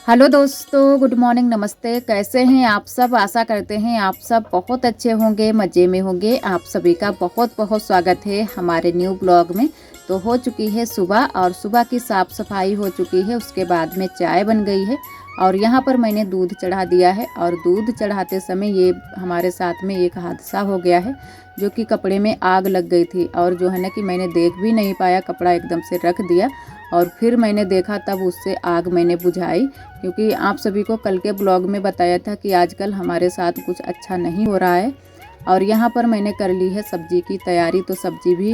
Hello दोस्तों, good morning, नमस्ते। कैसे हैं आप सब? आशा करते हैं आप सब बहुत अच्छे होंगे, मज़े में होंगे। आप सभी का बहुत बहुत स्वागत है हमारे न्यू ब्लॉग में। तो हो चुकी है सुबह और सुबह की साफ़ सफाई हो चुकी है। उसके बाद में चाय बन गई है और यहाँ पर मैंने दूध चढ़ा दिया है। और दूध चढ़ाते समय ये हमारे साथ में एक हादसा हो गया है, जो कि कपड़े में आग लग गई थी। और जो है ना कि मैंने देख भी नहीं पाया, कपड़ा एकदम से रख दिया और फिर मैंने देखा, तब उससे आग मैंने बुझाई। क्योंकि आप सभी को कल के ब्लॉग में बताया था कि आजकल हमारे साथ कुछ अच्छा नहीं हो रहा है। और यहाँ पर मैंने कर ली है सब्जी की तैयारी। तो सब्जी भी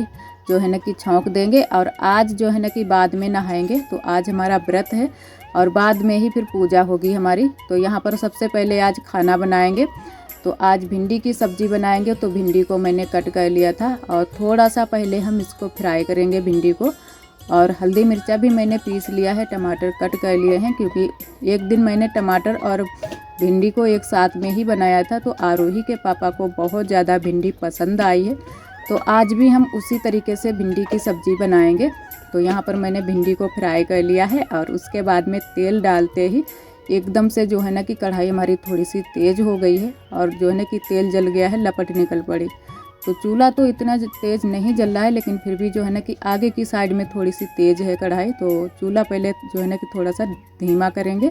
जो है ना कि छौंक देंगे और आज जो है ना कि बाद में नहाएंगे। तो आज हमारा व्रत है और बाद में ही फिर पूजा होगी हमारी। तो यहाँ पर सबसे पहले आज खाना बनाएंगे। तो आज भिंडी की सब्ज़ी बनाएंगे। तो भिंडी को मैंने कट कर लिया था और थोड़ा सा पहले हम इसको फ्राई करेंगे भिंडी को। और हल्दी मिर्चा भी मैंने पीस लिया है, टमाटर कट कर लिए हैं। क्योंकि एक दिन मैंने टमाटर और भिंडी को एक साथ में ही बनाया था, तो आरोही के पापा को बहुत ज़्यादा भिंडी पसंद आई है। तो आज भी हम उसी तरीके से भिंडी की सब्ज़ी बनाएंगे। तो यहाँ पर मैंने भिंडी को फ्राई कर लिया है और उसके बाद में तेल डालते ही एकदम से जो है ना कि कढ़ाई हमारी थोड़ी सी तेज़ हो गई है और जो है ना कि तेल जल गया है, लपट निकल पड़ी। तो चूल्हा तो इतना तेज़ नहीं जल रहा है, लेकिन फिर भी जो है ना कि आगे की साइड में थोड़ी सी तेज़ है कढ़ाई। तो चूल्हा पहले जो है ना कि थोड़ा सा धीमा करेंगे।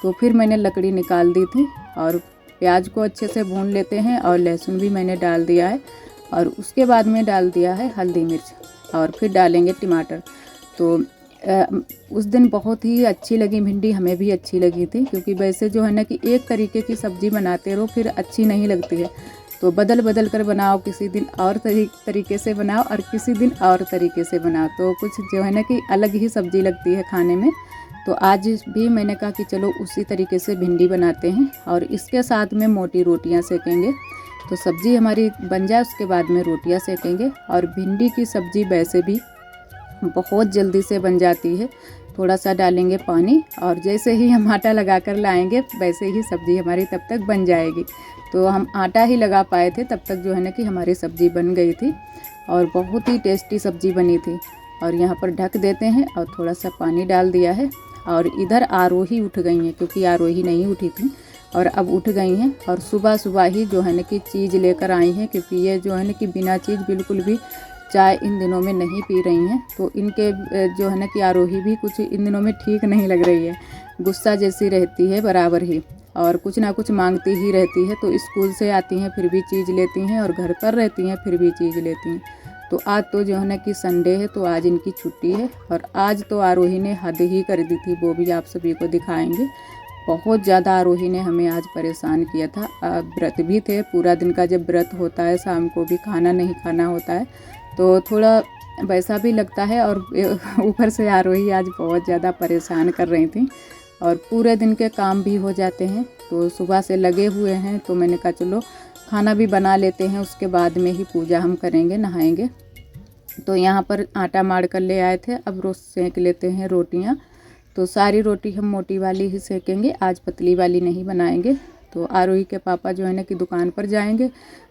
तो फिर मैंने लकड़ी निकाल दी थी और प्याज को अच्छे से भून लेते हैं और लहसुन भी मैंने डाल दिया है। और उसके बाद में डाल दिया है हल्दी मिर्च और फिर डालेंगे टमाटर। तो उस दिन बहुत ही अच्छी लगी भिंडी, हमें भी अच्छी लगी थी। क्योंकि वैसे जो है ना कि एक तरीके की सब्ज़ी बनाते रहो फिर अच्छी नहीं लगती है। तो बदल बदल कर बनाओ, किसी दिन और तरीके से बनाओ और किसी दिन और तरीके से बनाओ, तो कुछ जो है ना कि अलग ही सब्ज़ी लगती है खाने में। तो आज भी मैंने कहा कि चलो उसी तरीके से भिंडी बनाते हैं और इसके साथ में मोटी रोटियां सेकेंगे। तो सब्ज़ी हमारी बन जाए उसके बाद में रोटियां सेकेंगे। और भिंडी की सब्ज़ी वैसे भी बहुत जल्दी से बन जाती है। थोड़ा सा डालेंगे पानी और जैसे ही हम आटा लगा कर लाएंगे वैसे ही सब्ज़ी हमारी तब तक बन जाएगी। तो हम आटा ही लगा पाए थे, तब तक जो है ना कि हमारी सब्ज़ी बन गई थी और बहुत ही टेस्टी सब्ज़ी बनी थी। और यहाँ पर ढक देते हैं और थोड़ा सा पानी डाल दिया है। और इधर आरोही उठ गई हैं, क्योंकि आरोही नहीं उठी थी और अब उठ गई हैं। और सुबह सुबह ही जो है ना कि चीज़ लेकर आई हैं, क्योंकि ये जो है ना कि बिना चीज़ बिल्कुल भी चाय इन दिनों में नहीं पी रही हैं। तो इनके जो है ना कि आरोही भी कुछ इन दिनों में ठीक नहीं लग रही है, गुस्सा जैसी रहती है बराबर ही और कुछ ना कुछ मांगती ही रहती है। तो स्कूल से आती हैं फिर भी चीज़ लेती हैं और घर पर रहती हैं फिर भी चीज़ लेती हैं। तो आज तो जो है ना कि संडे है, तो आज इनकी छुट्टी है। और आज तो आरोही ने हद ही कर दी थी, वो भी आप सभी को दिखाएंगे। बहुत ज़्यादा आरोही ने हमें आज परेशान किया था। व्रत भी थे, पूरा दिन का जब व्रत होता है शाम को भी खाना नहीं खाना होता है, तो थोड़ा वैसा भी लगता है। और ऊपर से आरोही आज बहुत ज़्यादा परेशान कर रही थी और पूरे दिन के काम भी हो जाते हैं। तो सुबह से लगे हुए हैं, तो मैंने कहा चलो खाना भी बना लेते हैं, उसके बाद में ही पूजा हम करेंगे, नहाएंगे। तो यहाँ पर आटा मार कर ले आए थे, अब रोज सेंक लेते हैं रोटियाँ। तो सारी रोटी हम मोटी वाली ही सेकेंगे, आज पतली वाली नहीं बनाएंगे। तो आरोही के पापा जो है ना कि दुकान पर जाएंगे,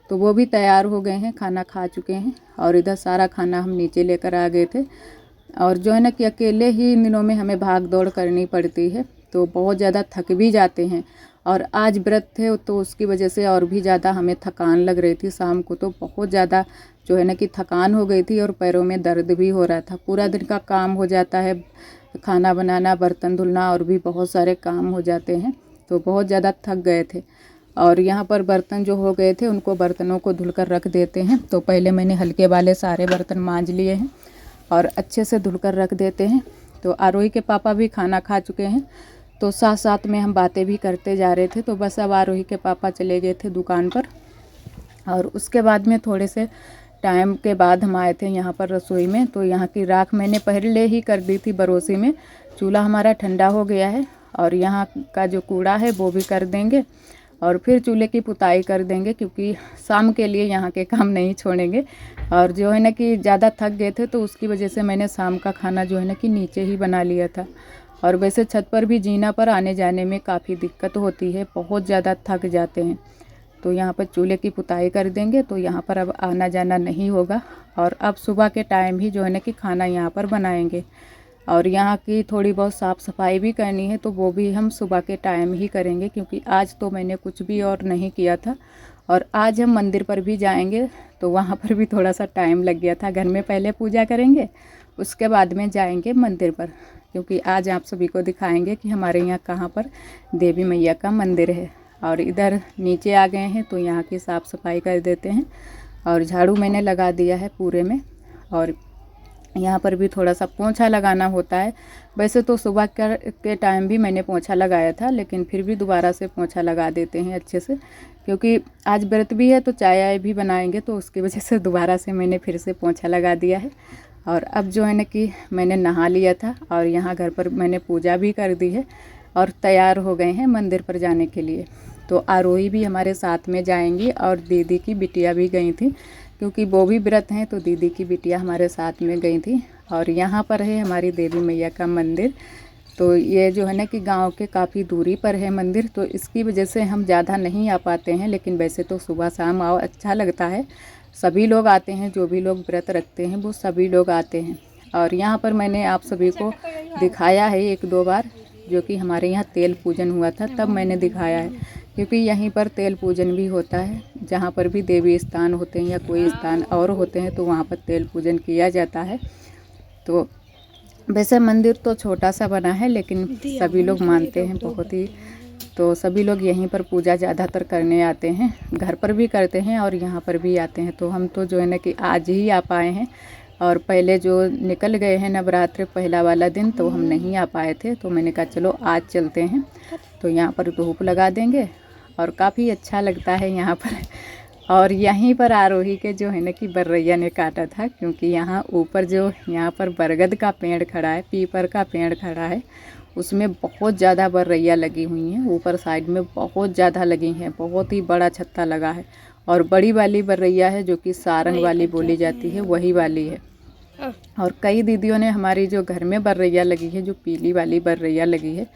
तो वो भी तैयार हो गए हैं, खाना खा चुके हैं। और इधर सारा खाना हम नीचे लेकर आ गए थे। और जो है ना कि अकेले ही इन दिनों में हमें भाग दौड़ करनी पड़ती है, तो बहुत ज़्यादा थक भी जाते हैं। और आज व्रत थे तो उसकी वजह से और भी ज़्यादा हमें थकान लग रही थी। शाम को तो बहुत ज़्यादा जो है ना कि थकान हो गई थी और पैरों में दर्द भी हो रहा था। पूरा दिन का काम हो जाता है, खाना बनाना, बर्तन धुलना और भी बहुत सारे काम हो जाते हैं, तो बहुत ज़्यादा थक गए थे। और यहाँ पर बर्तन जो हो गए थे उनको बर्तनों को धुलकर रख देते हैं। तो पहले मैंने हल्के वाले सारे बर्तन मांज लिए हैं और अच्छे से धुलकर रख देते हैं। तो आरोही के पापा भी खाना खा चुके हैं, तो साथ साथ में हम बातें भी करते जा रहे थे। तो बस अब आरोही के पापा चले गए थे दुकान पर और उसके बाद में थोड़े से टाइम के बाद हम आए थे यहाँ पर रसोई में। तो यहाँ की राख मैंने पहले ही कर दी थी बरोसी में। चूल्हा हमारा ठंडा हो गया है और यहाँ का जो कूड़ा है वो भी कर देंगे और फिर चूल्हे की पुताई कर देंगे, क्योंकि शाम के लिए यहाँ के काम नहीं छोड़ेंगे। और जो है ना कि ज़्यादा थक गए थे, तो उसकी वजह से मैंने शाम का खाना जो है ना कि नीचे ही बना लिया था। और वैसे छत पर भी जीना पर आने जाने में काफ़ी दिक्कत होती है, बहुत ज़्यादा थक जाते हैं। तो यहाँ पर चूल्हे की पुताई कर देंगे, तो यहाँ पर अब आना जाना नहीं होगा। और अब सुबह के टाइम ही जो है ना कि खाना यहाँ पर बनाएंगे। और यहाँ की थोड़ी बहुत साफ़ सफाई भी करनी है, तो वो भी हम सुबह के टाइम ही करेंगे, क्योंकि आज तो मैंने कुछ भी और नहीं किया था। और आज हम मंदिर पर भी जाएंगे, तो वहाँ पर भी थोड़ा सा टाइम लग गया था। घर में पहले पूजा करेंगे, उसके बाद में जाएंगे मंदिर पर, क्योंकि आज आप सभी को दिखाएंगे कि हमारे यहाँ कहाँ पर देवी मैया का मंदिर है। और इधर नीचे आ गए हैं, तो यहाँ की साफ़ सफाई कर देते हैं। और झाड़ू मैंने लगा दिया है पूरे में, और यहाँ पर भी थोड़ा सा पोंछा लगाना होता है। वैसे तो सुबह के टाइम भी मैंने पोंछा लगाया था, लेकिन फिर भी दोबारा से पोंछा लगा देते हैं अच्छे से, क्योंकि आज व्रत भी है तो चाय आय भी बनाएंगे, तो उसकी वजह से दोबारा से मैंने फिर से पोंछा लगा दिया है। और अब जो है ना कि मैंने नहा लिया था, और यहाँ घर पर मैंने पूजा भी कर दी है और तैयार हो गए हैं मंदिर पर जाने के लिए। तो आरोही भी हमारे साथ में जाएंगी, और दीदी की बिटिया भी गई थी, क्योंकि वो भी व्रत हैं, तो दीदी की बिटिया हमारे साथ में गई थी। और यहाँ पर है हमारी देवी मैया का मंदिर। तो ये जो है ना कि गांव के काफ़ी दूरी पर है मंदिर, तो इसकी वजह से हम ज़्यादा नहीं आ पाते हैं, लेकिन वैसे तो सुबह शाम आओ अच्छा लगता है। सभी लोग आते हैं, जो भी लोग व्रत रखते हैं वो सभी लोग आते हैं। और यहाँ पर मैंने आप सभी को दिखाया है 1-2 बार, जो कि हमारे यहाँ तेल पूजन हुआ था तब मैंने दिखाया है, क्योंकि यहीं पर तेल पूजन भी होता है। जहाँ पर भी देवी स्थान होते हैं या कोई स्थान और होते हैं, तो वहाँ पर तेल पूजन किया जाता है। तो वैसे मंदिर तो छोटा सा बना है, लेकिन सभी लोग मानते हैं बहुत ही, तो सभी लोग यहीं पर पूजा ज़्यादातर करने आते हैं। घर पर भी करते हैं और यहाँ पर भी आते हैं। तो हम तो जो है ना कि आज ही आ पाए हैं, और पहले जो निकल गए हैं नवरात्र पहला वाला दिन, तो हम नहीं आ पाए थे। तो मैंने कहा चलो आज चलते हैं, तो यहाँ पर धूप लगा देंगे, और काफ़ी अच्छा लगता है यहाँ पर। और यहीं पर आरोही के जो है ना कि बर्रैया ने काटा था, क्योंकि यहाँ ऊपर जो यहाँ पर बरगद का पेड़ खड़ा है, पीपल का पेड़ खड़ा है, उसमें बहुत ज़्यादा बर्रैया लगी हुई हैं। ऊपर साइड में बहुत ज़्यादा लगी हैं, बहुत ही बड़ा छत्ता लगा है। और बड़ी वाली बर्रैया है जो कि सारंग वाली बोली जाती है, वही वाली है। और कई दीदियों ने हमारी जो घर में बर्रैया लगी है, जो पीली वाली बर्रैया लगी है,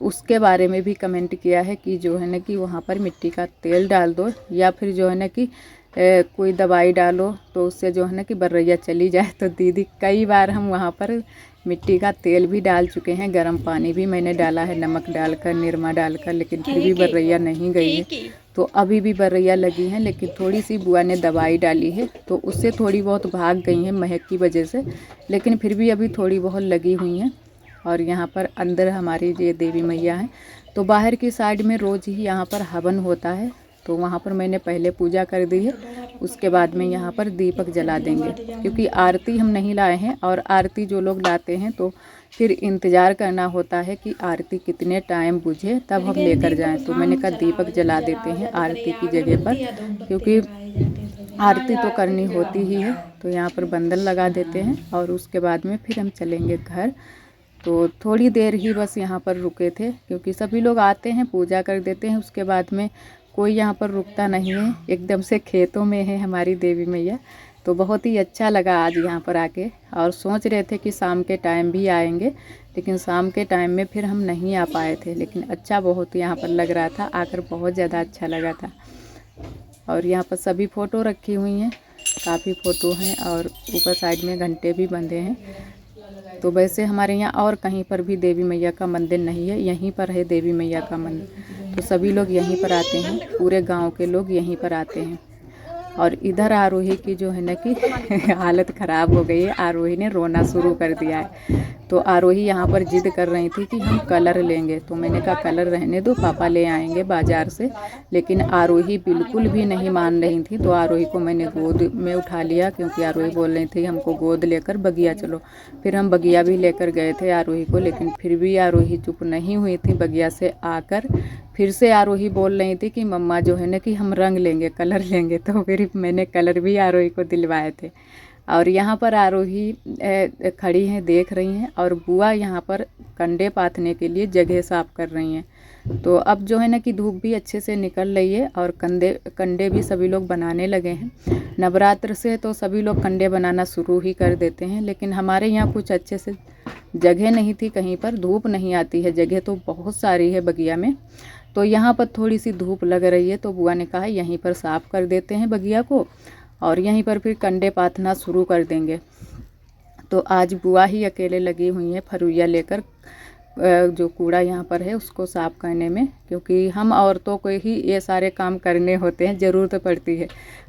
उसके बारे में भी कमेंट किया है कि जो है ना कि वहाँ पर मिट्टी का तेल डाल दो, या फिर जो है ना कि कोई दवाई डालो, तो उससे जो है ना कि बर्रैया चली जाए। तो दीदी कई बार हम वहाँ पर मिट्टी का तेल भी डाल चुके हैं, गर्म पानी भी मैंने डाला है, नमक डालकर, निरमा डालकर, लेकिन फिर भी बर्रैया नहीं गई है। तो अभी भी बर्रैया लगी हैं, लेकिन थोड़ी सी बुआ ने दवाई डाली है, तो उससे थोड़ी बहुत भाग गई हैं महक की वजह से, लेकिन फिर भी अभी थोड़ी बहुत लगी हुई हैं। और यहाँ पर अंदर हमारी ये देवी मैया हैं, तो बाहर की साइड में रोज़ ही यहाँ पर हवन होता है, तो वहाँ पर मैंने पहले पूजा कर दी है। उसके बाद में यहाँ पर दीपक जला देंगे, क्योंकि आरती हम नहीं लाए हैं, और आरती जो लोग लाते हैं तो फिर इंतज़ार करना होता है कि आरती कितने टाइम बुझे तब हम लेकर जाएं। तो मैंने कहा दीपक जला देते हैं आरती की जगह पर, क्योंकि आरती तो करनी होती ही है। तो यहाँ पर बंधन लगा देते हैं, और उसके बाद में फिर हम चलेंगे घर। तो थोड़ी देर ही बस यहाँ पर रुके थे, क्योंकि सभी लोग आते हैं पूजा कर देते हैं, उसके बाद में कोई यहाँ पर रुकता नहीं है। एकदम से खेतों में है हमारी देवी मैया, तो बहुत ही अच्छा लगा आज यहाँ पर आके। और सोच रहे थे कि शाम के टाइम भी आएंगे, लेकिन शाम के टाइम में फिर हम नहीं आ पाए थे, लेकिन अच्छा बहुत यहाँ पर लग रहा था, आकर बहुत ज़्यादा अच्छा लगा था। और यहाँ पर सभी फ़ोटो रखी हुई हैं, काफ़ी फ़ोटो हैं, और ऊपर साइड में घंटे भी बंधे हैं। तो वैसे हमारे यहाँ और कहीं पर भी देवी मैया का मंदिर नहीं है, यहीं पर है देवी मैया का मंदिर। तो सभी लोग यहीं पर आते हैं, पूरे गांव के लोग यहीं पर आते हैं। और इधर आरोही की जो है ना कि हालत ख़राब हो गई है, आरोही ने रोना शुरू कर दिया है। तो आरोही यहाँ पर जिद कर रही थी कि हम कलर लेंगे, तो मैंने कहा कलर रहने दो, पापा ले आएंगे बाज़ार से। लेकिन आरोही बिल्कुल भी नहीं मान रही थी, तो आरोही को मैंने गोद में उठा लिया, क्योंकि आरोही बोल रही थी हमको गोद लेकर बगिया चलो। फिर हम बगिया भी लेकर गए थे आरोही को, लेकिन फिर भी आरोही चुप नहीं हुई थी। बगिया से आकर फिर से आरोही बोल रही थी कि मम्मा जो है ना कि हम रंग लेंगे, कलर लेंगे। तो फिर मैंने कलर भी आरोही को दिलवाए थे। और यहाँ पर आरोही खड़ी हैं, देख रही हैं, और बुआ यहाँ पर कंडे पाथने के लिए जगह साफ़ कर रही हैं। तो अब जो है ना कि धूप भी अच्छे से निकल रही है, और कंडे भी सभी लोग बनाने लगे हैं। नवरात्र से तो सभी लोग कंडे बनाना शुरू ही कर देते हैं, लेकिन हमारे यहाँ कुछ अच्छे से जगह नहीं थी, कहीं पर धूप नहीं आती है। जगह तो बहुत सारी है बगिया में, तो यहाँ पर थोड़ी सी धूप लग रही है, तो बुआ ने कहा यहीं पर साफ़ कर देते हैं बगिया को, और यहीं पर फिर कंडे पाथना शुरू कर देंगे। तो आज बुआ ही अकेले लगी हुई हैं फरुइया लेकर जो कूड़ा यहाँ पर है उसको साफ़ करने में, क्योंकि हम औरतों को ही ये सारे काम करने होते हैं, ज़रूरत पड़ती है।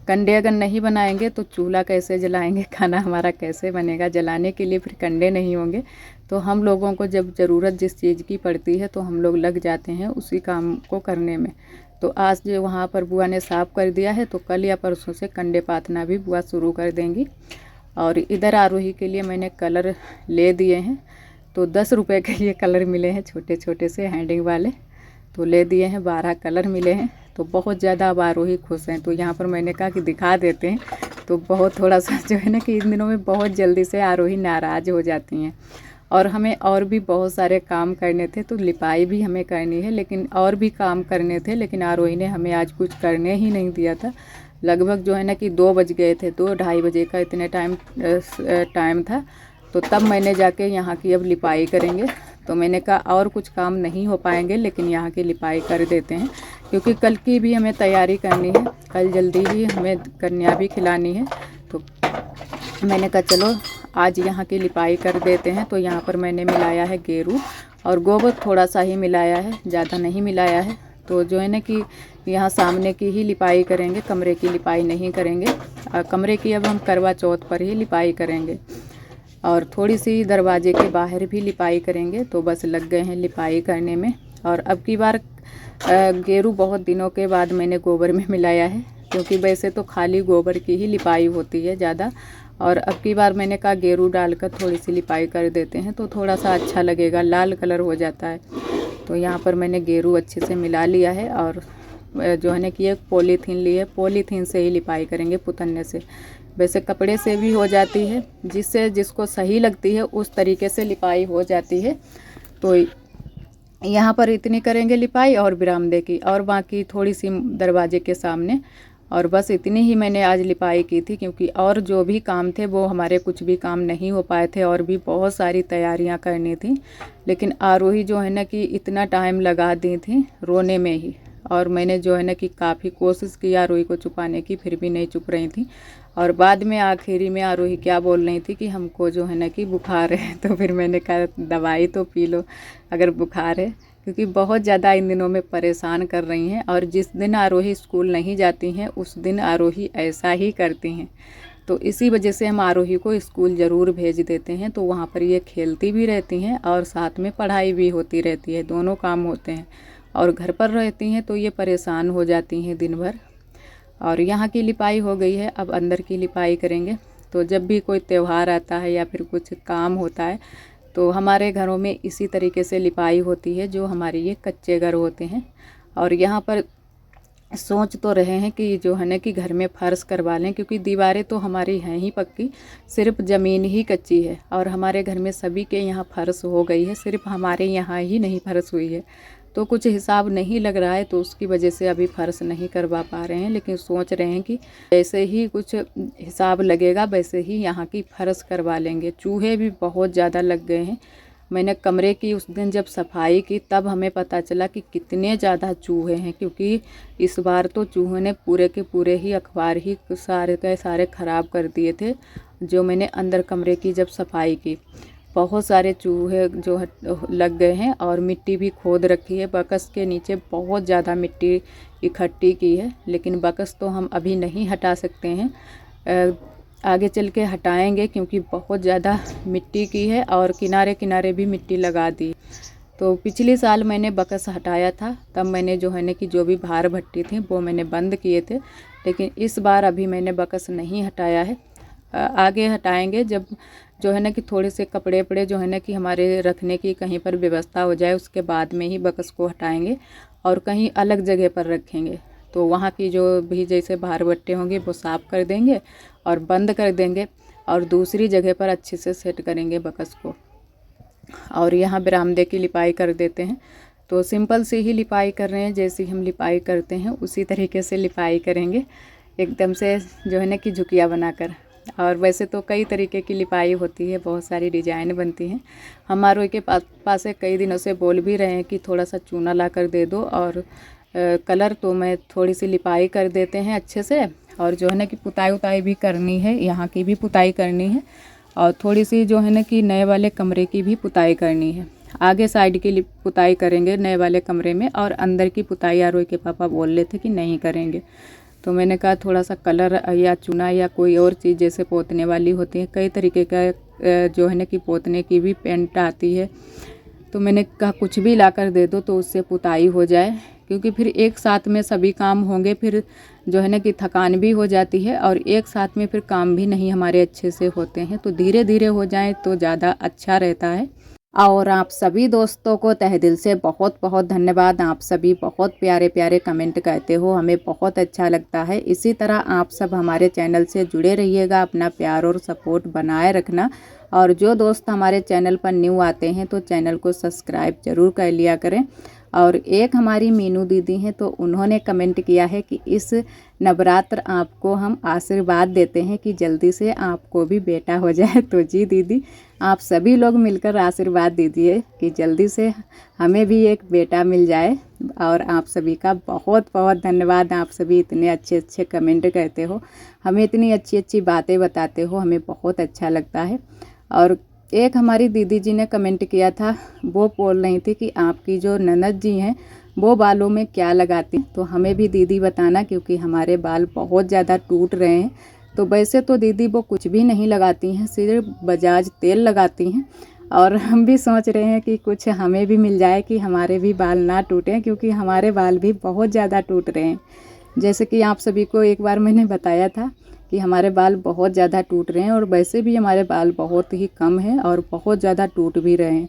कंडे अगर नहीं बनाएंगे तो चूल्हा कैसे जलाएंगे, खाना हमारा कैसे बनेगा, जलाने के लिए फिर कंडे नहीं होंगे। तो हम लोगों को जब ज़रूरत जिस चीज़ की पड़ती है तो हम लोग लग जाते हैं उसी काम को करने में। तो आज जो वहाँ पर बुआ ने साफ़ कर दिया है, तो कल या परसों से कंडे पातना भी बुआ शुरू कर देंगी। और इधर आरोही के लिए मैंने कलर ले दिए हैं, तो 10 रुपये के ये कलर मिले हैं, छोटे छोटे से हैंडिंग वाले, तो ले दिए हैं। 12 कलर मिले हैं, तो बहुत ज़्यादा अब आरोही खुश हैं। तो यहाँ पर मैंने कहा कि दिखा देते हैं, तो बहुत थोड़ा सा जो है ना कि इन दिनों में बहुत जल्दी से आरोही नाराज़ हो जाती हैं। और हमें और भी बहुत सारे काम करने थे, तो लिपाई भी हमें करनी है, लेकिन और भी काम करने थे, लेकिन आरोही ने हमें आज कुछ करने ही नहीं दिया था। लगभग जो है ना कि 2 बज गए थे, 2-2:30 बजे का इतने टाइम था। तो तब मैंने जाके यहाँ की अब लिपाई करेंगे। तो मैंने कहा और कुछ काम नहीं हो पाएंगे, लेकिन यहाँ की लिपाई कर देते हैं, क्योंकि कल की भी हमें तैयारी करनी है, कल जल्दी ही हमें कन्या भी खिलानी है। तो मैंने कहा चलो आज यहाँ की लिपाई कर देते हैं। तो यहाँ पर मैंने मिलाया है गेरू और गोबर, थोड़ा सा ही मिलाया है, ज़्यादा नहीं मिलाया है। तो जो है ना कि यहाँ सामने की ही लिपाई करेंगे, कमरे की लिपाई नहीं करेंगे। कमरे की अब हम करवा चौथ पर ही लिपाई करेंगे, और थोड़ी सी दरवाजे के बाहर भी लिपाई करेंगे। तो बस लग गए हैं लिपाई करने में। और अब की बार गेरू बहुत दिनों के बाद मैंने गोबर में मिलाया है, क्योंकि वैसे तो खाली गोबर की ही लिपाई होती है ज़्यादा। और अब की बार मैंने कहा गेरू डालकर थोड़ी सी लिपाई कर देते हैं, तो थोड़ा सा अच्छा लगेगा, लाल कलर हो जाता है। तो यहाँ पर मैंने गेरू अच्छे से मिला लिया है, और जो है ना कि एक पॉलीथीन ली है, पॉलीथीन से ही लिपाई करेंगे, पुतन्ने से। वैसे कपड़े से भी हो जाती है, जिसको सही लगती है उस तरीके से लिपाई हो जाती है। तो यहाँ पर इतनी करेंगे लिपाई, और बरामदे की, और बाकी थोड़ी सी दरवाजे के सामने। और बस इतनी ही मैंने आज लिपाई की थी, क्योंकि और जो भी काम थे वो हमारे कुछ भी काम नहीं हो पाए थे, और भी बहुत सारी तैयारियां करनी थी। लेकिन आरोही जो है ना कि इतना टाइम लगा दी थी रोने में ही, और मैंने जो है ना कि काफ़ी कोशिश की आरोही को छुपाने की, फिर भी नहीं चुप रही थी। और बाद में आखिरी में आरोही क्या बोल रही थी कि हमको जो है ना कि बुखार है। तो फिर मैंने कहा दवाई तो पी लो अगर बुखार है, क्योंकि बहुत ज़्यादा इन दिनों में परेशान कर रही हैं। और जिस दिन आरोही स्कूल नहीं जाती हैं उस दिन आरोही ऐसा ही करती हैं। तो इसी वजह से हम आरोही को स्कूल ज़रूर भेज देते हैं, तो वहाँ पर ये खेलती भी रहती हैं और साथ में पढ़ाई भी होती रहती है, दोनों काम होते हैं। और घर पर रहती हैं तो ये परेशान हो जाती हैं दिन भर। और यहाँ की लिपाई हो गई है, अब अंदर की लिपाई करेंगे। तो जब भी कोई त्यौहार आता है या फिर कुछ काम होता है, तो हमारे घरों में इसी तरीके से लिपाई होती है, जो हमारे ये कच्चे घर होते हैं। और यहाँ पर सोच तो रहे हैं कि जो है ना कि घर में फ़र्श करवा लें, क्योंकि दीवारें तो हमारी हैं ही पक्की, सिर्फ ज़मीन ही कच्ची है। और हमारे घर में सभी के यहाँ फ़र्श हो गई है, सिर्फ हमारे यहाँ ही नहीं फ़र्श हुई है। तो कुछ हिसाब नहीं लग रहा है, तो उसकी वजह से अभी फ़र्श नहीं करवा पा रहे हैं। लेकिन सोच रहे हैं कि जैसे ही कुछ हिसाब लगेगा वैसे ही यहाँ की फ़र्श करवा लेंगे। चूहे भी बहुत ज़्यादा लग गए हैं। मैंने कमरे की उस दिन जब सफाई की तब हमें पता चला कि कितने ज़्यादा चूहे हैं, क्योंकि इस बार तो चूहों ने पूरे के पूरे ही अखबार ही सारे के सारे ख़राब कर दिए थे। जो मैंने अंदर कमरे की जब सफाई की, बहुत सारे चूहे जो लग गए हैं। और मिट्टी भी खोद रखी है, बकस के नीचे बहुत ज़्यादा मिट्टी इकट्ठी की है, लेकिन बकस तो हम अभी नहीं हटा सकते हैं, आगे चल के हटाएंगे, क्योंकि बहुत ज़्यादा मिट्टी की है और किनारे किनारे भी मिट्टी लगा दी। तो पिछले साल मैंने बकस हटाया था, तब मैंने जो है ना कि जो भी भार भट्टी थी वो मैंने बंद किए थे। लेकिन इस बार अभी मैंने बकस नहीं हटाया है, आगे हटाएंगे जब जो है ना कि थोड़े से कपड़े वपड़े जो है ना कि हमारे रखने की कहीं पर व्यवस्था हो जाए, उसके बाद में ही बकस को हटाएंगे और कहीं अलग जगह पर रखेंगे। तो वहाँ की जो भी जैसे भार भट्टे होंगे वो साफ़ कर देंगे और बंद कर देंगे, और दूसरी जगह पर अच्छे से सेट करेंगे बकस को। और यहाँ बरामदे की लिपाई कर देते हैं। तो सिंपल से ही लिपाई कर रहे हैं, जैसी हम लिपाई करते हैं उसी तरीके से लिपाई करेंगे, एकदम से जो है ना कि झुकिया बनाकर। और वैसे तो कई तरीके की लिपाई होती है, बहुत सारी डिजाइन बनती हैं। हमारे के पास कई दिनों से बोल भी रहे हैं कि थोड़ा सा चूना ला कर दे दो और कलर, तो मैं थोड़ी सी लिपाई कर देते हैं अच्छे से। और जो है ना कि पुताई उताई भी करनी है, यहाँ की भी पुताई करनी है। और थोड़ी सी जो है ना कि नए वाले कमरे की भी पुताई करनी है। आगे साइड की पुताई करेंगे नए वाले कमरे में, और अंदर की पुताई आरोही के पापा बोल रहे थे कि नहीं करेंगे। तो मैंने कहा थोड़ा सा कलर या चूना या कोई और चीज़ जैसे पोतने वाली होती है, कई तरीके का जो है ना कि पोतने की भी पेंट आती है। तो मैंने कहा कुछ भी लाकर दे दो तो उससे पुताई हो जाए, क्योंकि फिर एक साथ में सभी काम होंगे, फिर जो है ना कि थकान भी हो जाती है और एक साथ में फिर काम भी नहीं हमारे अच्छे से होते हैं। तो धीरे धीरे हो जाए तो ज़्यादा अच्छा रहता है। और आप सभी दोस्तों को तहे दिल से बहुत बहुत धन्यवाद। आप सभी बहुत प्यारे प्यारे कमेंट करते हो, हमें बहुत अच्छा लगता है। इसी तरह आप सब हमारे चैनल से जुड़े रहिएगा, अपना प्यार और सपोर्ट बनाए रखना। और जो दोस्त हमारे चैनल पर न्यू आते हैं तो चैनल को सब्सक्राइब ज़रूर कर लिया करें। और एक हमारी मीनू दीदी हैं, तो उन्होंने कमेंट किया है कि इस नवरात्र आपको हम आशीर्वाद देते हैं कि जल्दी से आपको भी बेटा हो जाए। तो जी दीदी, आप सभी लोग मिलकर आशीर्वाद दीजिए कि जल्दी से हमें भी एक बेटा मिल जाए। और आप सभी का बहुत बहुत धन्यवाद। आप सभी इतने अच्छे अच्छे कमेंट करते हो, हमें इतनी अच्छी अच्छी बातें बताते हो, हमें बहुत अच्छा लगता है। और एक हमारी दीदी जी ने कमेंट किया था, वो बोल रही थी कि आपकी जो ननद जी हैं वो बालों में क्या लगाती हैं। तो हमें भी दीदी बताना, क्योंकि हमारे बाल बहुत ज़्यादा टूट रहे हैं। तो वैसे तो दीदी वो कुछ भी नहीं लगाती हैं, सिर्फ बजाज तेल लगाती हैं। और हम भी सोच रहे हैं कि कुछ हमें भी मिल जाए कि हमारे भी बाल ना टूटें, क्योंकि हमारे बाल भी बहुत ज़्यादा टूट रहे हैं। जैसे कि आप सभी को एक बार मैंने बताया था कि हमारे बाल बहुत ज़्यादा टूट रहे हैं, और वैसे भी हमारे बाल बहुत ही कम हैं और बहुत ज़्यादा टूट भी रहे हैं।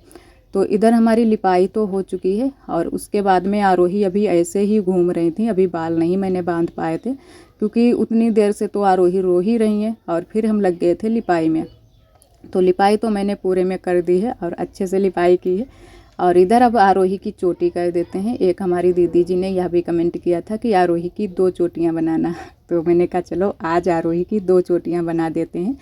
तो इधर हमारी लिपाई तो हो चुकी है, और उसके बाद में आरोही अभी ऐसे ही घूम रही थी, अभी बाल नहीं मैंने बांध पाए थे, क्योंकि उतनी देर से तो आरोही रो ही रही हैं। और फिर हम लग गए थे लिपाई में। तो लिपाई तो मैंने पूरे में कर दी है और अच्छे से लिपाई की है। और इधर अब आरोही की चोटी कर देते हैं। एक हमारी दीदी जी ने यह भी कमेंट किया था कि आरोही की 2 चोटियाँ बनाना। तो मैंने कहा चलो आज आरोही की 2 चोटियाँ बना देते हैं।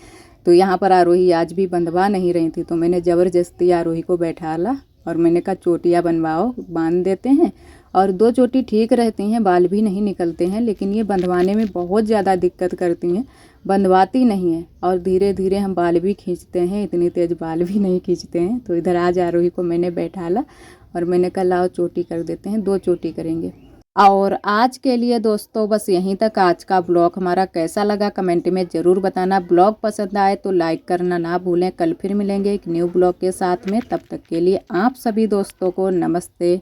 तो यहाँ पर आरोही आज भी बंधवा नहीं रही थी, तो मैंने ज़बरदस्ती आरोही को बैठा ला और मैंने कहा चोटियाँ बनवाओ, बांध देते हैं। और 2 चोटी ठीक रहती हैं, बाल भी नहीं निकलते हैं, लेकिन ये बंधवाने में बहुत ज़्यादा दिक्कत करती हैं, बंधवाती नहीं है। और धीरे धीरे हम बाल भी खींचते हैं, इतनी तेज़ बाल भी नहीं खींचते हैं। तो इधर आज आरोही को मैंने बैठा ला और मैंने कहा लाओ चोटी कर देते हैं, 2 चोटी करेंगे। और आज के लिए दोस्तों बस यहीं तक। आज का ब्लॉग हमारा कैसा लगा कमेंट में ज़रूर बताना। ब्लॉग पसंद आए तो लाइक करना ना भूलें। कल फिर मिलेंगे एक न्यू ब्लॉग के साथ में, तब तक के लिए आप सभी दोस्तों को नमस्ते।